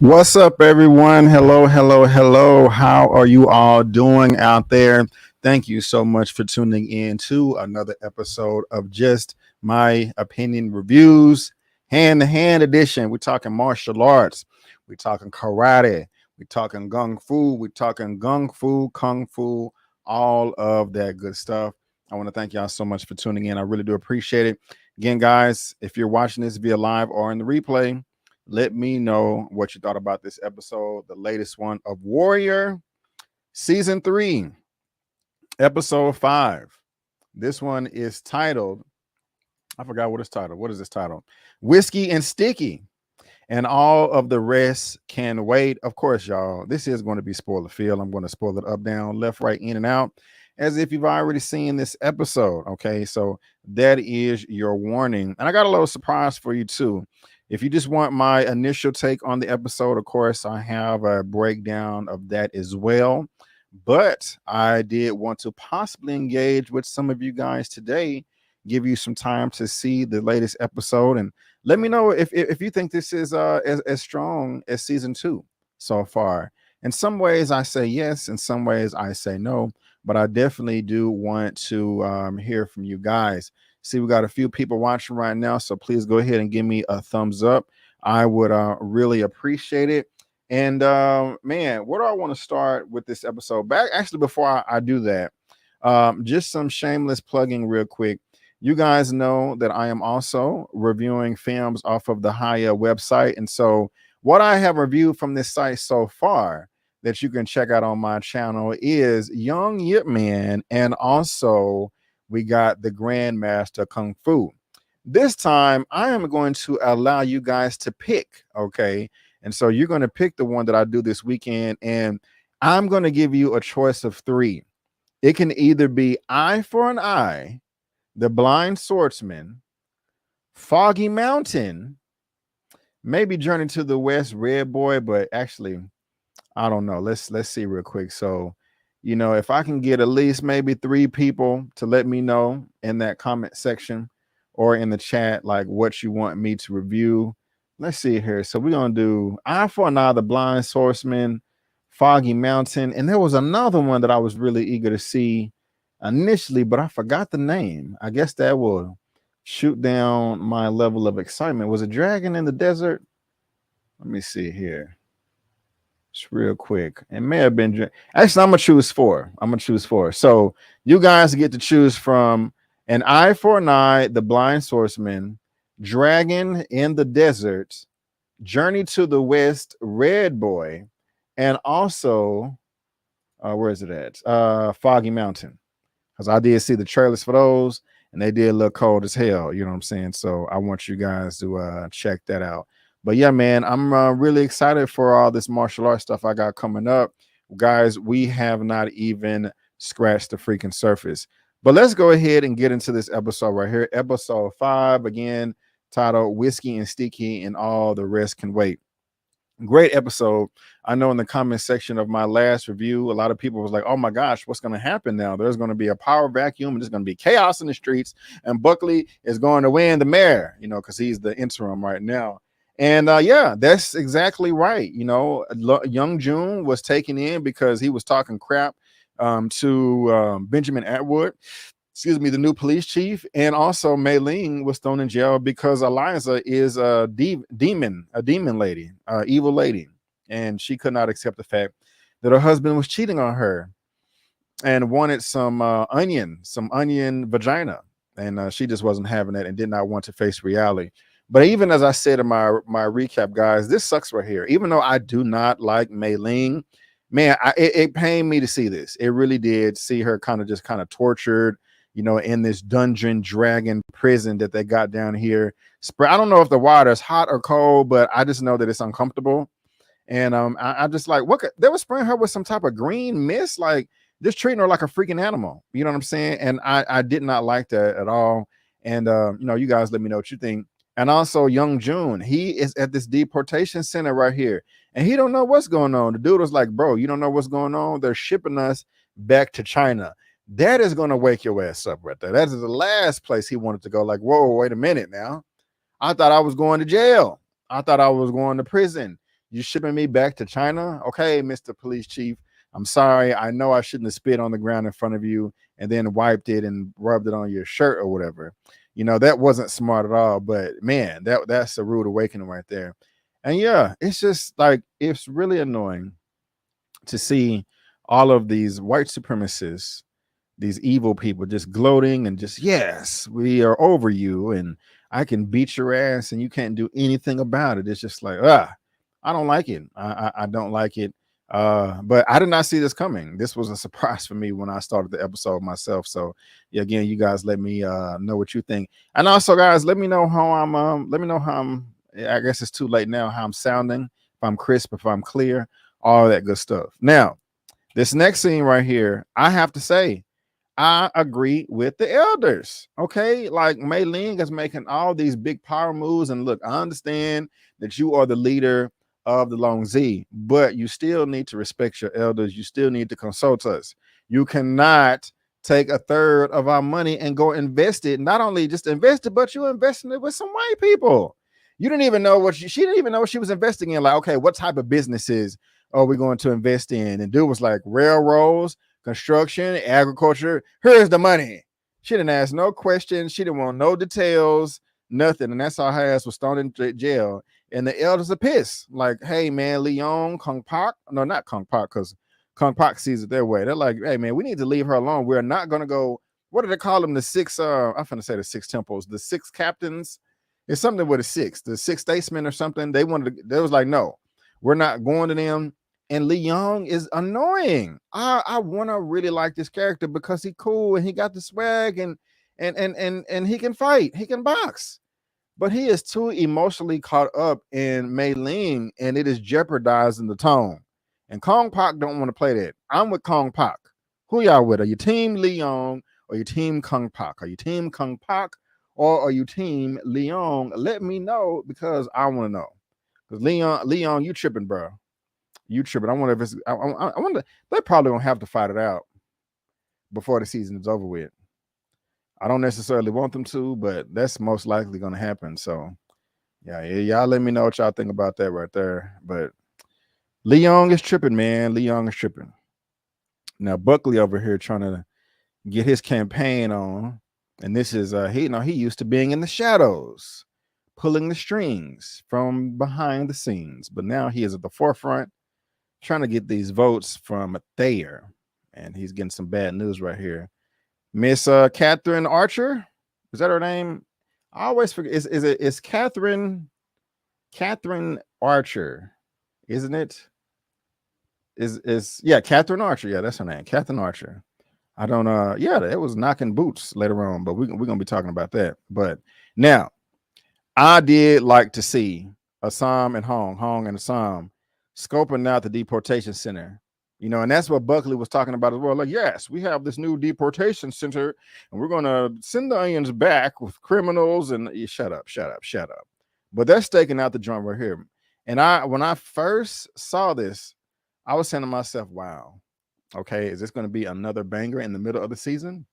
What's up, everyone? Hello, hello, hello. How are you all doing out there? Thank you so much for tuning in to another episode of Just My Opinion Reviews, hand-to-hand edition. We're talking martial arts. We're talking karate. We're talking kung fu. We're talking kung fu, all of that good stuff. I want to thank y'all so much for tuning in. I really do appreciate it. Again, guys, if you're watching this via live or in the replay, let me know what you thought about this episode, the latest one of Warrior Season 3, Episode 5. This one is titled, I forgot what it's titled. What is this title? Whiskey and Sticky. And all of the rest can wait. Of course, y'all, this is going to be spoiler filled. I'm going to spoil it up, down, left, right, in, and out, as if you've already seen this episode. Okay, so that is your warning. And I got a little surprise for you, too. If you just want my initial take on the episode, of course, I have a breakdown of that as well. But I did want to possibly engage with some of you guys today, give you some time to see the latest episode, and let me know if you think this is as strong as season 2 so far. In some ways, I say yes. In some ways, I say no. But I definitely do want to hear from you guys. See, we got a few people watching right now, so please go ahead and give me a thumbs up. I would really appreciate it. And man, where do I want to start with this episode? Actually, before I do that, just some shameless plugging real quick. You guys know that I am also reviewing films off of the Haya website. And so what I have reviewed from this site so far that you can check out on my channel is Young Yip Man, and also we got the Grandmaster Kung Fu. This time, I am going to allow you guys to pick, okay? And so you're going to pick the one that I do this weekend, and I'm going to give you a choice of 3. It can either be Eye for an Eye, The Blind Swordsman, Foggy Mountain, maybe Journey to the West, Red Boy, but actually, I don't know. Let's see real quick. So, you know, if I can get at least maybe 3 people to let me know in that comment section or in the chat, like what you want me to review. Let's see here. So we're going to do Eye for an Eye, The Blind Swordsman, Foggy Mountain. And there was another one that I was really eager to see initially, but I forgot the name. I guess that will shoot down my level of excitement. Was it Dragon in the Desert? Let me see here. Just real quick. It may have been. Actually, I'm going to choose 4. I'm going to choose 4. So you guys get to choose from An Eye for an Eye, The Blind Swordsman, Dragon in the Desert, Journey to the West, Red Boy, and also, where is it at? Foggy Mountain. Because I did see the trailers for those, and they did look cold as hell. You know what I'm saying? So I want you guys to check that out. But yeah, man, I'm really excited for all this martial arts stuff I got coming up. Guys, we have not even scratched the freaking surface. But let's go ahead and get into this episode right here. Episode 5, again, titled Whiskey and Sticky, and all the rest can wait. Great episode. I know in the comment section of my last review, a lot of people was like, oh my gosh, what's going to happen now? There's going to be a power vacuum, and there's going to be chaos in the streets, and Buckley is going to win the mayor, you know, because he's the interim right now. And yeah, that's exactly right. You know, Young June was taken in because he was talking crap to Benjamin Atwood, excuse me, the new police chief, and also Mei Ling was thrown in jail because Eliza is a demon lady, evil lady, and she could not accept the fact that her husband was cheating on her and wanted some onion vagina, and she just wasn't having it and did not want to face reality. But even as I said in my recap, guys, this sucks right here. Even though I do not like Mei Ling, man, it pained me to see this. It really did. See her kind of tortured, in this dungeon dragon prison that they got down here. I don't know if the water is hot or cold, but I just know that it's uncomfortable. And I just like, they were spraying her with some type of green mist, like just treating her like a freaking animal. You know what I'm saying? And I did not like that at all. And you guys let me know what you think. And also Young June, he is at this deportation center right here, and he don't know what's going on. The dude was like, bro, you don't know what's going on? They're shipping us back to China. That is going to wake your ass up right there. That is the last place he wanted to go. Like, whoa, wait a minute now. I thought I was going to jail. I thought I was going to prison. You shipping me back to China? Okay, Mr. Police Chief, I'm sorry. I know I shouldn't have spit on the ground in front of you and then wiped it and rubbed it on your shirt or whatever. That wasn't smart at all. But man, that's a rude awakening right there. And yeah, it's just like, it's really annoying to see all of these white supremacists, these evil people, just gloating and just, yes, we are over you and I can beat your ass and you can't do anything about it. It's just like, I don't like it. I don't like it. But I did not see this coming. This was a surprise for me when I started the episode myself. So yeah, again, you guys let me know what you think. And also, guys, let me know how I'm I guess it's too late now, how I'm sounding, if I'm crisp, if I'm clear, all that good stuff. Now, this next scene right here, I have to say, I agree with the elders. Okay, like Mei Ling is making all these big power moves, and look, I understand that you are the leader of the Long Z, but you still need to respect your elders. You still need to consult us. You cannot take a third of our money and go invest it. Not only just invest it, but you investing it with some white people. You didn't even know she didn't even know what she was investing in. Like, okay, what type of businesses are we going to invest in? And dude was like, railroads, construction, agriculture. Here's the money. She didn't ask no questions. She didn't want no details, nothing. And that's how her ass was thrown into jail. And the elders are pissed. Like, hey, man, Leon, Kong Pak. No, not Kong Pak, because Kong Pak sees it their way. They're like, hey, man, we need to leave her alone. We're not going to go. What do they call them? The six, I'm going to say the six temples, the six captains. It's something with the six statesmen or something. They was like, no, we're not going to them. And Lee Young is annoying. I want to really like this character because he's cool and he got the swag and he can fight, he can box. But he is too emotionally caught up in Mei Ling, and it is jeopardizing the tone. And Kong Pak don't want to play that. I'm with Kong Pak. Who y'all with? Are you team Leon or you team Kong Pak? Are you team Kong Pak or are you team Leon? Let me know because I want to know. Because Leon, you tripping, bro. You tripping. I wonder if it's. I wonder. They probably gonna have to fight it out before the season is over with. I don't necessarily want them to, but that's most likely going to happen. So, yeah, y'all let me know what y'all think about that right there. But Leon is tripping, man. Leon is tripping. Now, Buckley over here trying to get his campaign on. And this is, he used to being in the shadows, pulling the strings from behind the scenes. But now he is at the forefront trying to get these votes from Thayer. And he's getting some bad news right here. Miss Catherine Archer, is that her name? I always forget. Is Catherine Archer, isn't it? Yeah, Catherine Archer. Yeah, that's her name, Catherine Archer. I don't yeah, it was knocking boots later on, but we're gonna be talking about that. But now, I did like to see Assam and Hong and Assam scoping out the deportation center. And that's what Buckley was talking about as well. Like, yes, we have this new deportation center, and we're going to send the onions back with criminals. And shut up. But they're staking out the joint right here. And when I first saw this, I was saying to myself, wow, okay, is this going to be another banger in the middle of the season?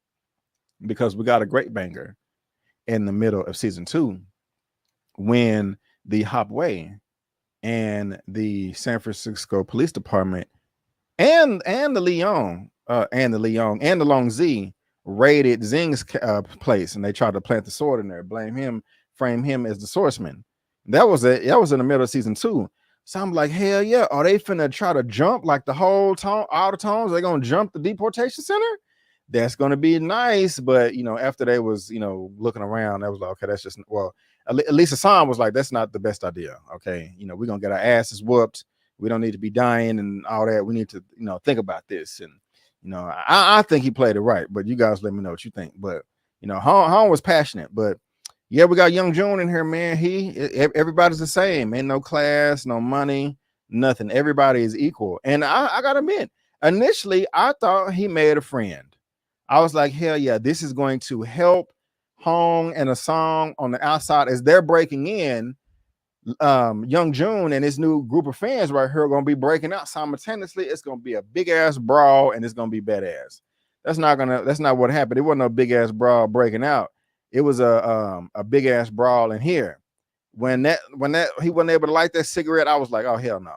Because we got a great banger in the middle of season 2 when the Hopway and the San Francisco Police Department and the Leon and the Leon and the Long Z raided Zing's place, and they tried to plant the sword in there, blame him, frame him as the swordsman. That was it. That was in the middle of season 2. So I'm like, hell yeah, are they finna try to jump like the whole tone, all the tones? They're gonna jump the deportation center? That's gonna be nice. But after they was looking around, that was like, okay, that's just at least Hassan was like, that's not the best idea. Okay, we're gonna get our asses whooped. We don't need to be dying and all that. We need to think about this. And I think he played it right, but you guys let me know what you think. But Hong was passionate. But yeah, we got Young June in here, man. Everybody's the same. Ain't no class, no money, nothing. Everybody is equal. And I gotta admit, initially I thought he made a friend. I was like, hell yeah, this is going to help Hong and a song on the outside as they're breaking in. Young June and his new group of fans right here are gonna be breaking out simultaneously. It's gonna be a big ass brawl, and it's gonna be badass. That's not what happened. It wasn't a big ass brawl breaking out. It was a big ass brawl in here. When he wasn't able to light that cigarette, I was like, oh hell no,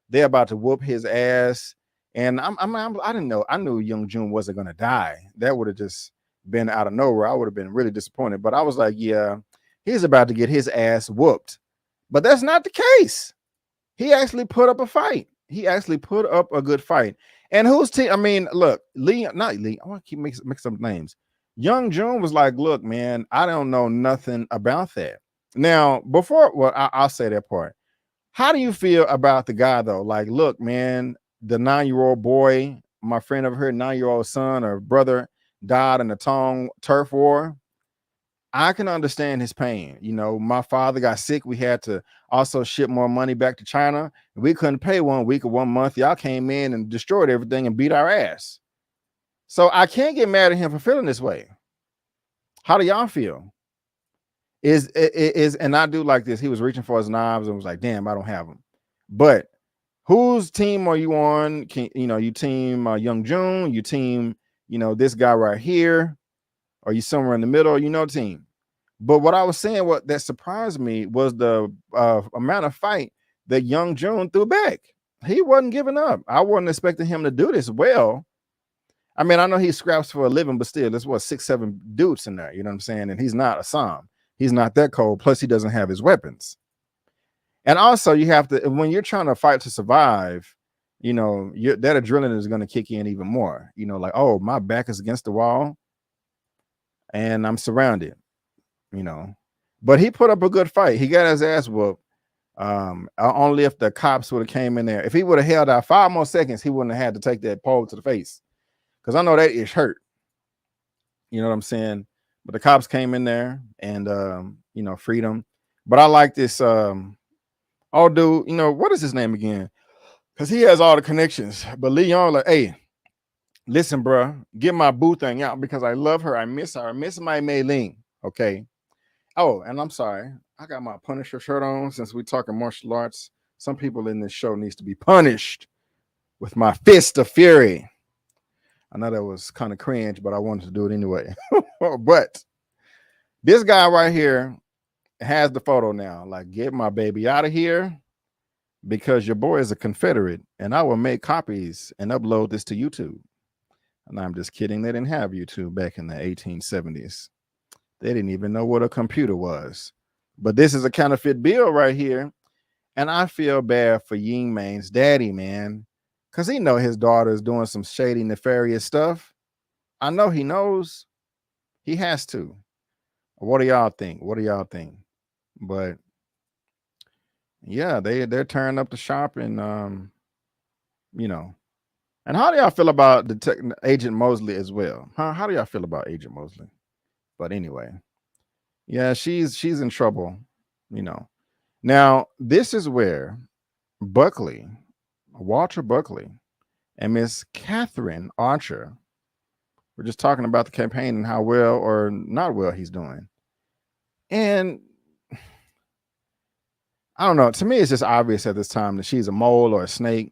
they're about to whoop his ass. And I didn't know. I knew Young June wasn't gonna die. That would have just been out of nowhere. I would have been really disappointed. But I was like, yeah, he's about to get his ass whooped. But that's not the case. He actually put up a fight. He actually put up a good fight. And whose team? I mean, look, not Lee. I want to keep mixing up names. Young June was like, look, man, I don't know nothing about that. Now, I'll say that part. How do you feel about the guy, though? Like, look, man, the 9-year-old boy, my friend over here, 9-year-old son or brother died in the Tong turf war. I can understand his pain. My father got sick. We had to also ship more money back to China. We couldn't pay 1 week or 1 month. Y'all came in and destroyed everything and beat our ass. So I can't get mad at him for feeling this way. How do y'all feel? And I do like this. He was reaching for his knives and was like, damn, I don't have them. But whose team are you on? You team Young June, you team, this guy right here. Are you somewhere in the middle? Team. But what I was saying, what that surprised me was the amount of fight that Young June threw back. He wasn't giving up. I wasn't expecting him to do this well. I mean, I know he scraps for a living, but still, there's 6-7 dudes in there. You know what I'm saying? And he's not Assam. He's not that cold. Plus, he doesn't have his weapons. And also, you have to, when you're trying to fight to survive, that adrenaline is going to kick in even more. Like, oh, my back is against the wall and I'm surrounded, but he put up a good fight. He got his ass whooped. Only if the cops would have came in there. If he would have held out 5 more seconds, he wouldn't have had to take that pole to the face. Because I know that ish hurt. You know what I'm saying? But the cops came in there and freed him. But I like this dude, what is his name again? Because he has all the connections. But Leon, like, hey, listen, bro, get my boo thing out because I love her. I miss her. I miss my Mei Ling. Okay. Oh, and I'm sorry. I got my Punisher shirt on since we're talking martial arts. Some people in this show needs to be punished with my fist of fury. I know that was kind of cringe, but I wanted to do it anyway. But this guy right here has the photo now. Like, get my baby out of here because your boy is a Confederate and I will make copies and upload this to YouTube. And I'm just kidding. They didn't have YouTube back in the 1870s. They didn't even know what a computer was. But this is a counterfeit bill right here. And I feel bad for Ying Main's daddy, man. Because he know his daughter is doing some shady, nefarious stuff. I know he knows. He has to. What do y'all think? What do y'all think? But yeah, they're tearing up the shop and And how do y'all feel about Agent Mosley as well? Huh? How do y'all feel about Agent Mosley? But anyway, yeah, she's in trouble, Now, this is where Walter Buckley, and Miss Catherine Archer were just talking about the campaign and how well or not well he's doing. And I don't know. To me, it's just obvious at this time that she's a mole or a snake.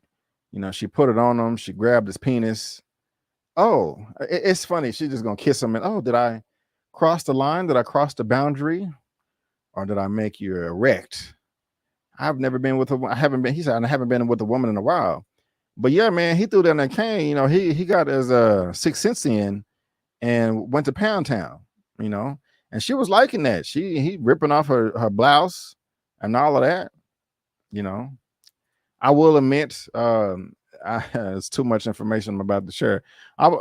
She put it on him. She grabbed his penis. Oh, it's funny. She's just going to kiss him. And, oh, did I cross the line? Did I cross the boundary? Or did I make you erect? I've never been with a, I haven't been, he said, I haven't been with a woman in a while. But yeah, man, he threw down that cane. You know, he got his 6 cents in and went to Pound Town. You know, and she was liking that. He ripping off her blouse and all of that. You know, I will admit, it's too much information about the share. I've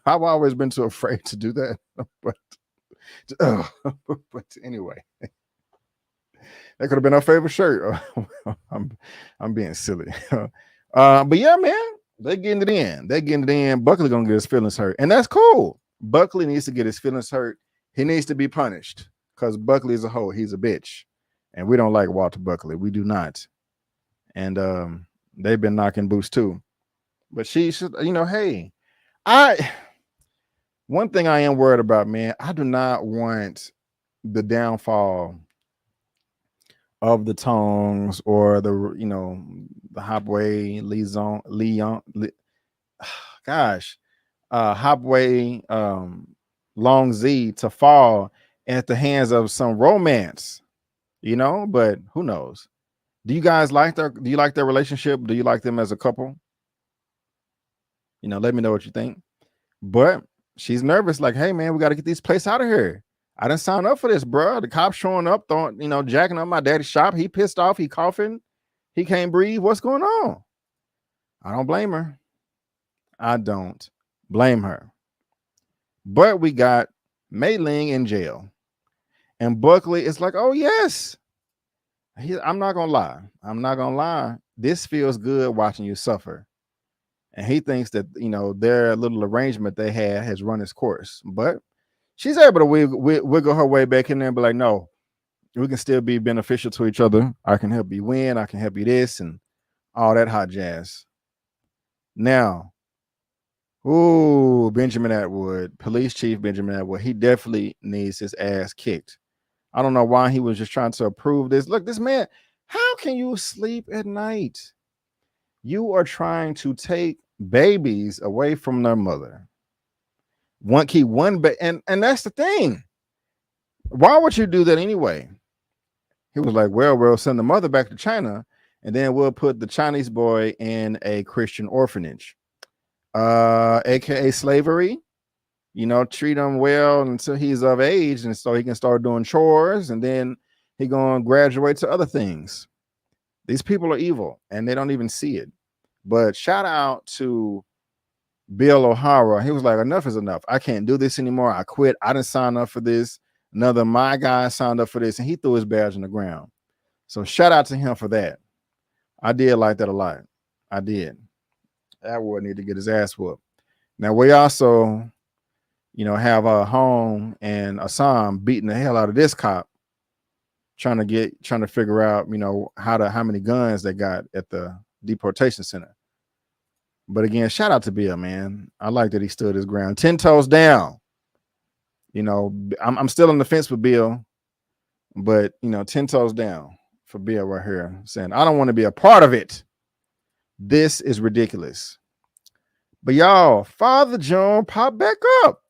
always been too afraid to do that, but but anyway, that could have been our favorite shirt. I'm being silly, but yeah, man, they're getting it in. They're getting it in. Buckley gonna get his feelings hurt, and that's cool. Buckley needs to get his feelings hurt. He needs to be punished because Buckley is a hoe. He's a bitch, and we don't like Walter Buckley. We do not. And they've been knocking boots too. But she should, you know, hey, one thing I am worried about, man, I do not want the downfall of the Tongs or the, you know, the Hopway, Leon, gosh, Hopway, Long Z to fall at the hands of some romance, you know, but who knows? Do you guys like do you like their relationship? Do you like them as a couple? You know, let me know what you think. But she's nervous, like, hey man, we got to get this place out of here. I didn't sign up for this, bro. The cops showing up, throwing, you know, jacking up my daddy's shop. He pissed off, he coughing, he can't breathe. What's going on? I don't blame her. I don't blame her. But we got Mei Ling in jail. And Buckley is like, oh yes. I'm not gonna lie. I'm not gonna lie. This feels good watching you suffer. And he thinks that, you know, their little arrangement they had has run its course. But she's able to wiggle her way back in there and be like, no, we can still be beneficial to each other. I can help you win. I can help you this and all that hot jazz. Now, Benjamin Atwood, police chief Benjamin Atwood, he definitely needs his ass kicked. I don't know why he was just trying to approve this. Look, this man, how can you sleep at night? You are trying to take babies away from their mother. And that's the thing. Why would you do that anyway? He was like, well, we'll send the mother back to China, and then we'll put the Chinese boy in a Christian orphanage, aka slavery. You know, treat him well until he's of age, and so he can start doing chores, and then he gonna graduate to other things. These people are evil, and they don't even see it. But shout out to Bill O'Hara. He was like, enough is enough. I can't do this anymore. I quit. I didn't sign up for this. Another my guy signed up for this, and he threw his badge on the ground. So shout out to him for that. I did like that a lot. I did. Atwood need to get his ass whooped. Now we also, you know, have Hong and Assam beating the hell out of this cop, trying to figure out, you know, how many guns they got at the deportation center. But again, shout out to Bill, man. I like that he stood his ground, 10 toes down. You know, I'm still on the fence with Bill, but you know, 10 toes down for Bill right here, saying I don't want to be a part of it. This is ridiculous. But y'all, Father June popped back up.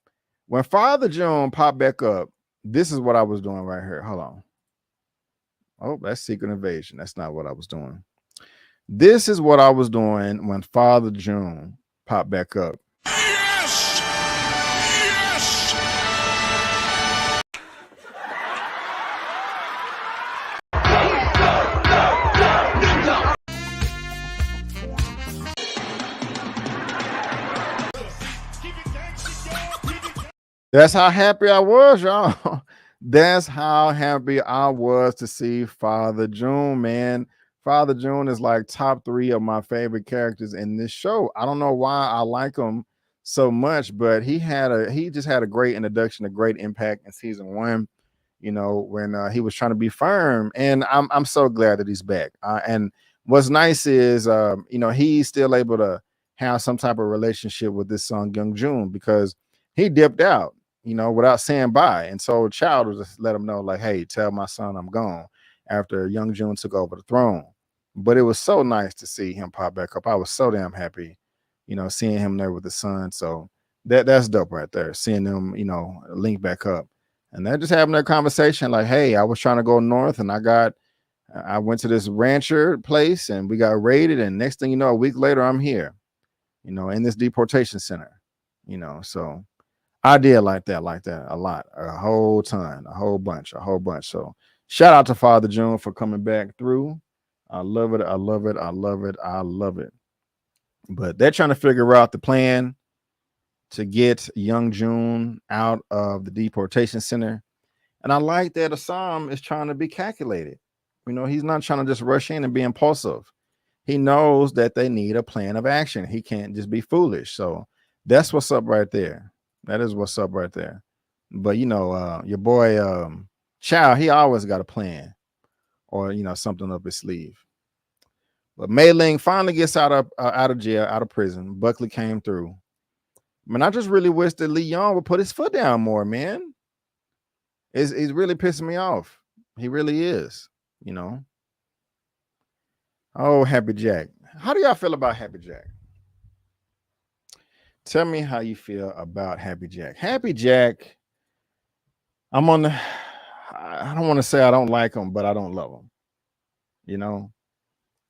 When Father June popped back up, this is what I was doing right here. Hold on. Oh, that's Secret Invasion. That's not what I was doing. This is what I was doing when Father June popped back up. Yes! Yes! That's how happy I was, y'all. That's how happy I was to see Father June, man. Father June is like top 3 of my favorite characters in this show. I don't know why I like him so much, but he just had a great introduction, a great impact in season 1. You know, when he was trying to be firm, and I'm so glad that he's back. And what's nice is, you know, he's still able to have some type of relationship with this son Young June, because he dipped out, you know, without saying bye. And so Child was just let him know, like, hey, tell my son I'm gone, after Young June took over the throne. But it was so nice to see him pop back up. I was so damn happy, you know, seeing him there with the son. So that's dope right there, seeing them, you know, link back up. And they're just having that conversation like, hey, I was trying to go north and I got I went to this rancher place and we got raided. And next thing you know, a week later, I'm here, in this deportation center, So I did like that a lot, a whole ton, a whole bunch. So shout out to Father June for coming back through. I love it. I love it. I love it. I love it. But they're trying to figure out the plan to get young June out of the deportation center. And I like that Assam is trying to be calculated. He's not trying to just rush in and be impulsive. He knows that they need a plan of action. He can't just be foolish. So that's what's up right there. That is what's up right there. But your boy Chow, he always got a plan or something up his sleeve. But Mei Ling finally gets out of jail, out of prison. Buckley came through. Man, I just really wish that Lee Young would put his foot down more, man. He's really pissing me off. He really is, Oh, Happy Jack. How do y'all feel about Happy Jack? Tell me how you feel about Happy Jack. Happy Jack, I don't want to say I don't like him, but I don't love him.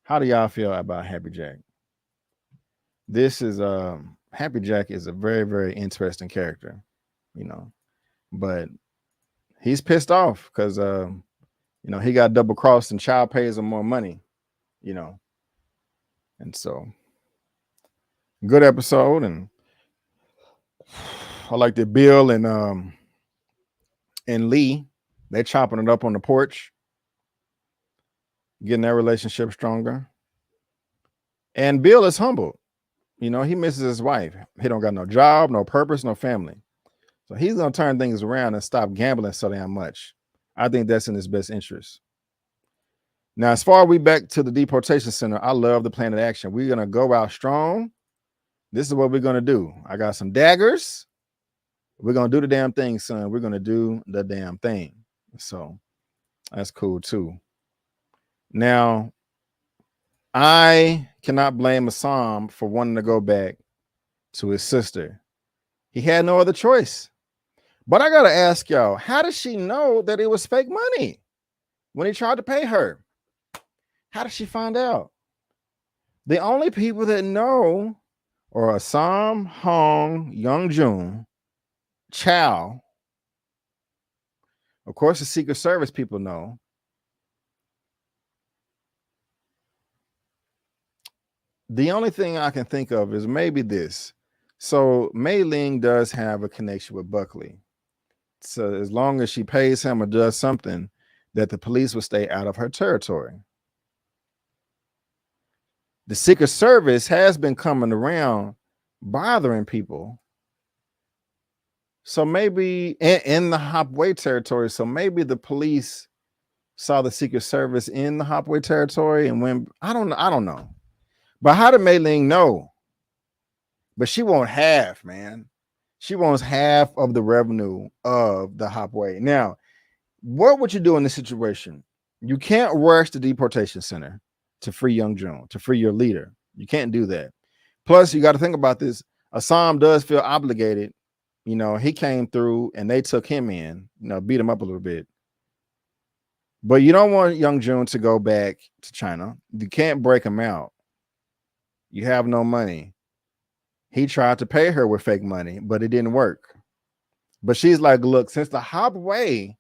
How do y'all feel about Happy Jack? This is Happy Jack is a very, very interesting character, but he's pissed off because he got double crossed and Child pays him more money, and so good episode. And I like that Bill and Lee, they're chopping it up on the porch, getting their relationship stronger. And Bill is humbled. He misses his wife. He don't got no job, no purpose, no family. So he's going to turn things around and stop gambling so damn much. I think that's in his best interest. Now, as far as we back to the deportation center, I love the plan of action. We're going to go out strong. This is what we're going to do. I got some daggers. We're going to do the damn thing, son. We're going to do the damn thing. So that's cool too. Now, I cannot blame Assam for wanting to go back to his sister. He had no other choice. But I got to ask y'all, how does she know that it was fake money when he tried to pay her? How did she find out? The only people that know are Assam, Hong, Young June, Chow. Of course, the Secret Service people know. The only thing I can think of is maybe this. So Mei Ling does have a connection with Buckley. So as long as she pays him or does something, that the police will stay out of her territory. The Secret Service has been coming around bothering people. So maybe in the Hopway territory, so maybe the police saw the Secret Service in the Hopway territory and when I don't know. But how did Mei Ling know? But she wants half, man. She wants half of the revenue of the Hopway. Now, what would you do in this situation? You can't rush the deportation center to free Young June, to free your leader. You can't do that. Plus, you got to think about this. Assam does feel obligated. He came through and they took him in, beat him up a little bit. But you don't want Young June to go back to China. You can't break him out. You have no money. He tried to pay her with fake money, but it didn't work. But she's like, look, since the Hopway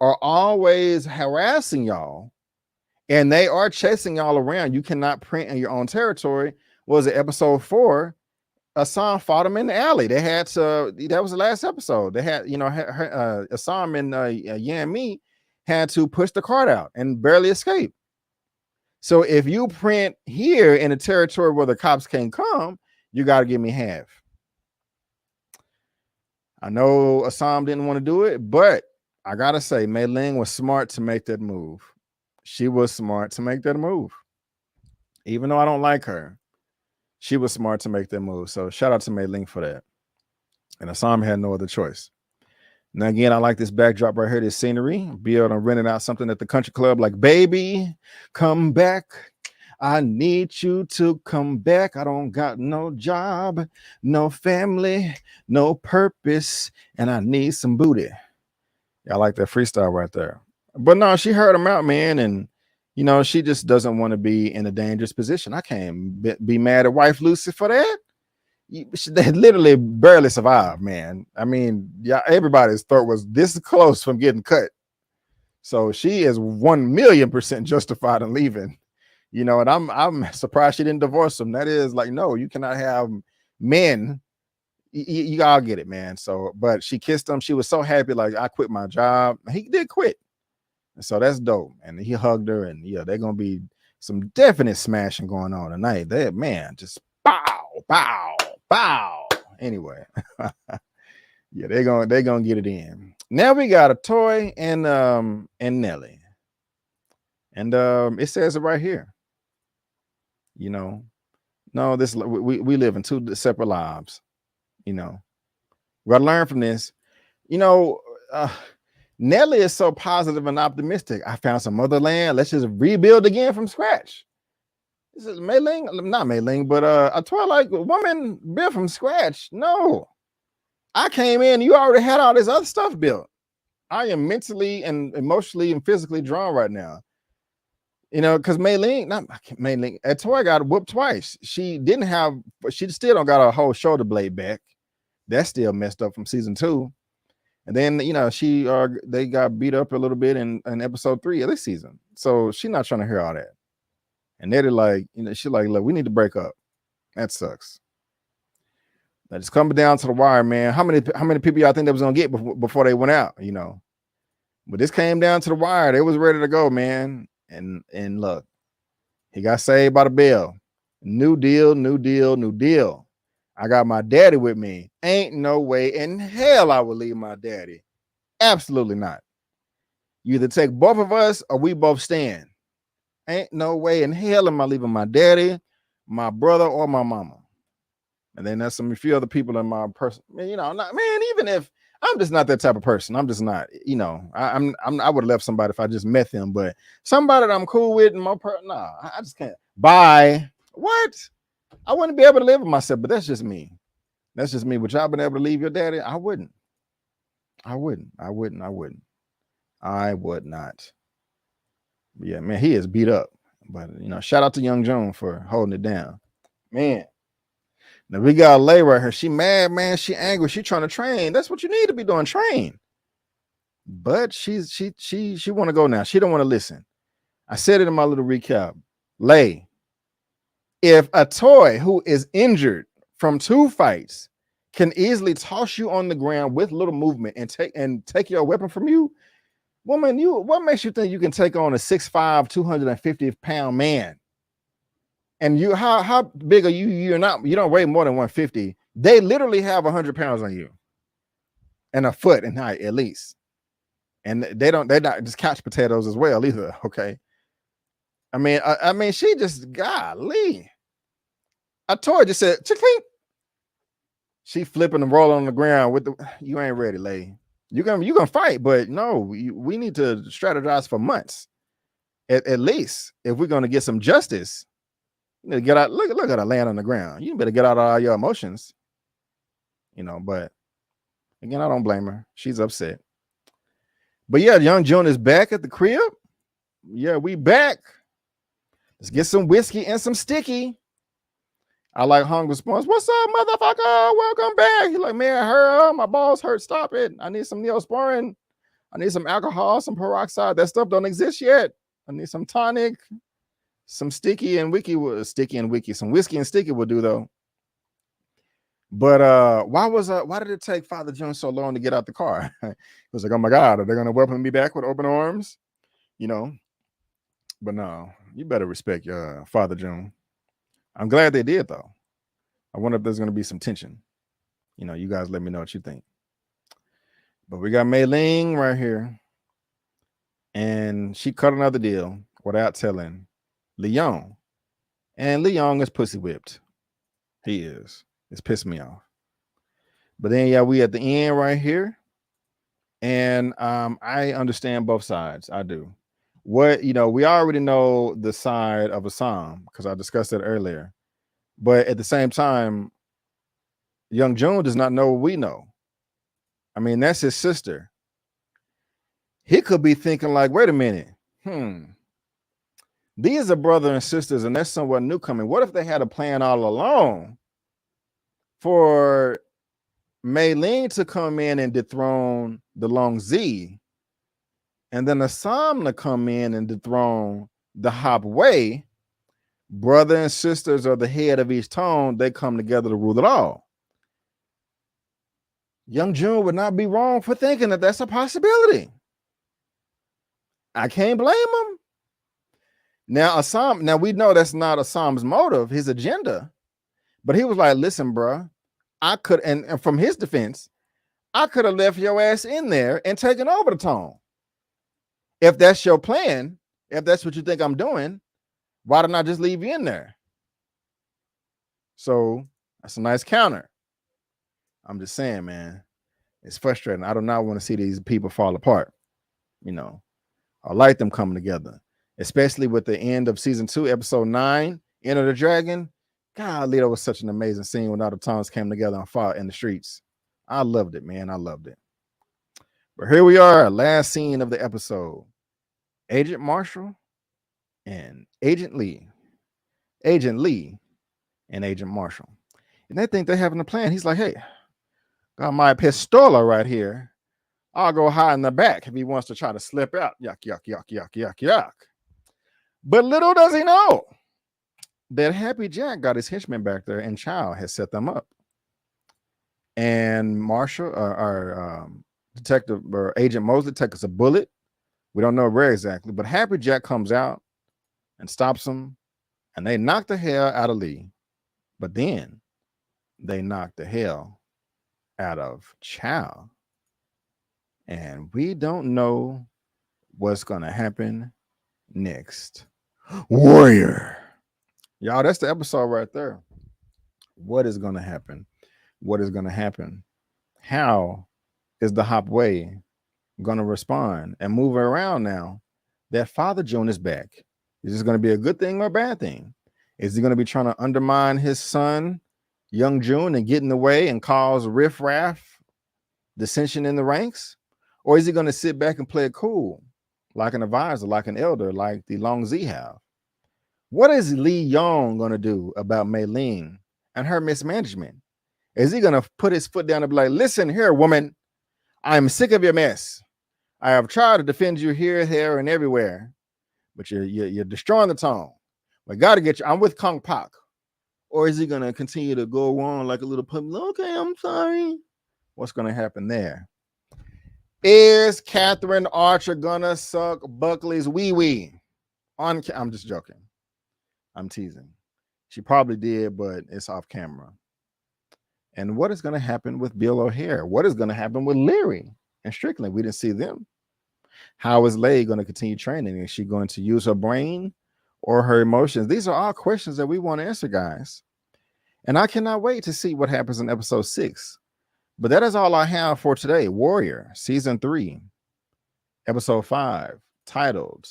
are always harassing y'all and they are chasing y'all around, you cannot print in your own territory. What was it, episode 4? Assam fought him in the alley. They had to, that was the last episode. They had, Assam and Yan Mi had to push the cart out and barely escape. So if you print here in a territory where the cops can't come, you got to give me half. I know Assam didn't want to do it, but I got to say, Mei Ling was smart to make that move. She was smart to make that move. Even though I don't like her, she was smart to make that move. So shout out to Mei Ling for that. And Assam had no other choice. Now, again, I like this backdrop right here, this scenery. Bill done rented out something at the country club like, baby, come back. I need you to come back. I don't got no job, no family, no purpose, and I need some booty. Yeah, I like that freestyle right there. But no, she heard him out, man, and You know, she just doesn't want to be in a dangerous position. I can't be mad at wife Lucy for that. They literally barely survived, man. I mean, yeah, everybody's throat was this close from getting cut. So she is 1,000,000% justified in leaving. You know, and I'm surprised she didn't divorce him. That is like, no, you cannot have men. You all get it, man. So, but she kissed him. She was so happy, like, I quit my job. He did quit. So that's dope. And he hugged her, and yeah, they're gonna be some definite smashing going on tonight. That man just bow, bow, bow. Anyway, yeah, they're gonna get it in. Now we got a Toy and Nelly, and it says it right here. You know, no, this we live in two separate lives. You know, we gotta learn from this. You know, Nelly is so positive and optimistic. I found some other land. Let's just rebuild again from scratch. This is Mei Ling, not Mei Ling, but a Twilight woman built from scratch. No, I came in. You already had all this other stuff built. I am mentally and emotionally and physically drawn right now. You know, because Mei Ling, Toy got whooped twice. She still don't got a whole shoulder blade back. That's still messed up from season 2. And then, you know, they got beat up a little bit in episode 3 of this season. So she's not trying to hear all that. And they're like, you know, she's like, look, we need to break up. That sucks. That it's coming down to the wire, man. How many people y'all think they was gonna get before they went out, you know? But this came down to the wire. They was ready to go, man. And look, he got saved by the bell. New deal, new deal, new deal. I got my daddy with me. Ain't no way in hell I would leave my daddy. Absolutely not. You either take both of us or we both stand. Ain't no way in hell am I leaving my daddy, my brother, or my mama. And then there's a few other people in my person. You know, even if I'm just not that type of person. I'm just not, you know, I would have left somebody if I just met them, but somebody that I'm cool with and I just can't. Bye. What? I wouldn't be able to live with myself, but that's just me. That's just me. Would y'all been able to leave your daddy? I wouldn't. I would not. Yeah, man, he is beat up. But, you know, shout out to Young Joan for holding it down. Man. Now we got Lay right here. She mad, man. She angry. She trying to train. That's what you need to be doing, train. But she want to go now. She don't want to listen. I said it in my little recap. Lay, if a Toy who is injured from 2 fights can easily toss you on the ground with little movement and take your weapon from you, woman, what makes you think you can take on a 6'5", 250-pound man? And you, how big are you? You don't weigh more than 150. They literally have 100 pounds on you, and a foot in height at least. And they're not just couch potatoes as well either. Okay. I mean, she just, golly. A Toy just said, chick-clink. She flipping and rolling on the ground with you ain't ready, Lay. You gonna fight, but no, we need to strategize for months, at least, if we're gonna get some justice. You need to get out. Look at her laying on the ground. You better get out all your emotions, you know. But again, I don't blame her. She's upset. But yeah, Young Joan is back at the crib. Yeah, we back. Let's get some whiskey and some sticky. I like Hung response. What's up, motherfucker? Welcome back. He's like, man, my balls hurt. Stop it. I need some Neosporin. I need some alcohol, some peroxide. That stuff don't exist yet. I need some tonic. Some sticky and wiki. Some whiskey and sticky will do though. But why did it take Father Jones so long to get out the car? He was like, oh my God, are they gonna welcome me back with open arms? You know. But no, you better respect your Father Jones. I'm glad they did though. I wonder if there's gonna be some tension. You know, you guys let me know what you think. But we got Mei Ling right here. And she cut another deal without telling Leon. And Leon is pussy whipped. He is. It's pissed me off. But then, yeah, we at the end right here. And I understand both sides. I do. We already know the side of Assam because I discussed it earlier. But at the same time, Young Joon does not know what we know. I mean, that's his sister. He could be thinking like, wait a minute. These are brother and sisters, and there's someone new coming. What if they had a plan all along for Mei Ling to come in and dethrone the Long Z, and then Assam to come in and dethrone the Hop Wei? Brother and sisters are the head of each tone. They come together to rule it all. Young June would not be wrong for thinking that that's a possibility. I can't blame him. Now, Assam, now we know that's not Assam's motive, his agenda. But he was like, listen, bro, I could, and from his defense, I could have left your ass in there and taken over the tone. If that's your plan, if that's what you think I'm doing, why didn't I just leave you in there? So that's a nice counter. I'm just saying, man, it's frustrating. I do not want to see these people fall apart. You know, I like them coming together, especially with the end of season 2, episode 9, Enter the Dragon. Golly, that was such an amazing scene when all the tongues came together and fought in the streets. I loved it, man. I loved it. But here we are, last scene of the episode. Agent Marshall and Agent Lee. Agent Lee and Agent Marshall. And they think they're having a plan. He's like, hey, got my pistola right here. I'll go hide in the back if he wants to try to slip out. Yuck, yuck, yuck, yuck, yuck, yuck. But little does he know that Happy Jack got his henchmen back there and Chow has set them up. And Marshall, our detective or Agent Mosley, takes a bullet. We don't know where exactly, but Happy Jack comes out and stops him, and they knock the hell out of Lee. But then they knock the hell out of Chow. And we don't know what's going to happen next. Warrior. Y'all, that's the episode right there. What is going to happen? What is going to happen? How is the Hop Wei going to respond and move around now that Father June is back? Is this going to be a good thing or a bad thing? Is he going to be trying to undermine his son, Young June, and get in the way and cause riffraff, dissension in the ranks? Or is he going to sit back and play it cool, like an advisor, like an elder, like the Long Z have? What is Li Yong going to do about Mei Ling and her mismanagement? Is he going to put his foot down and be like, listen here, woman, I'm sick of your mess. I have tried to defend you here, there, and everywhere, but you're destroying the tone. We got to get you. I'm with Kong Pak. Or is he going to continue to go on like a little puppy? Okay, I'm sorry. What's going to happen there? Is Catherine Archer gonna suck Buckley's wee-wee? I'm just joking. I'm teasing. She probably did, but it's off camera. And what is going to happen with Bill O'Hare? What is going to happen with Leary and Strickland? We didn't see them. How is Leigh going to continue training? Is she going to use her brain or her emotions? These are all questions that we want to answer, guys. And I cannot wait to see what happens in episode 6. But that is all I have for today. Warrior, season 3, episode 5, titled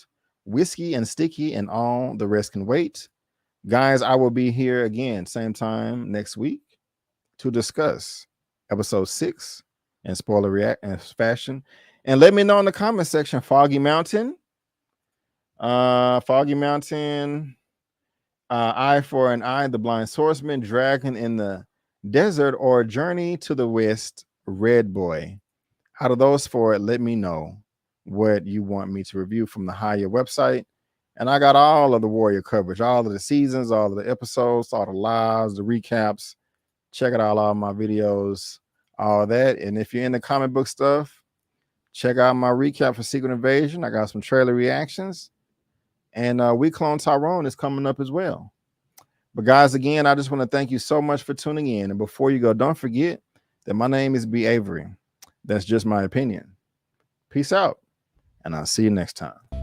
Whiskey and Sticky and All the Rest Can Wait. Guys, I will be here again, same time next week to discuss episode 6 in spoiler fashion. And let me know in the comment section, Foggy Mountain, Eye for an Eye, The Blind Swordsman, Dragon in the Desert, or Journey to the West, Red Boy. Out of those 4, let me know what you want me to review from the Higher website. And I got all of the Warrior coverage, all of the seasons, all of the episodes, all the lives, the recaps. Check out all my videos, all that. And if you're into comic book stuff, check out my recap for Secret Invasion. I got some trailer reactions. And We Clone Tyrone is coming up as well. But guys, again, I just want to thank you so much for tuning in. And before you go, don't forget that my name is B. Avery. That's just my opinion. Peace out, and I'll see you next time.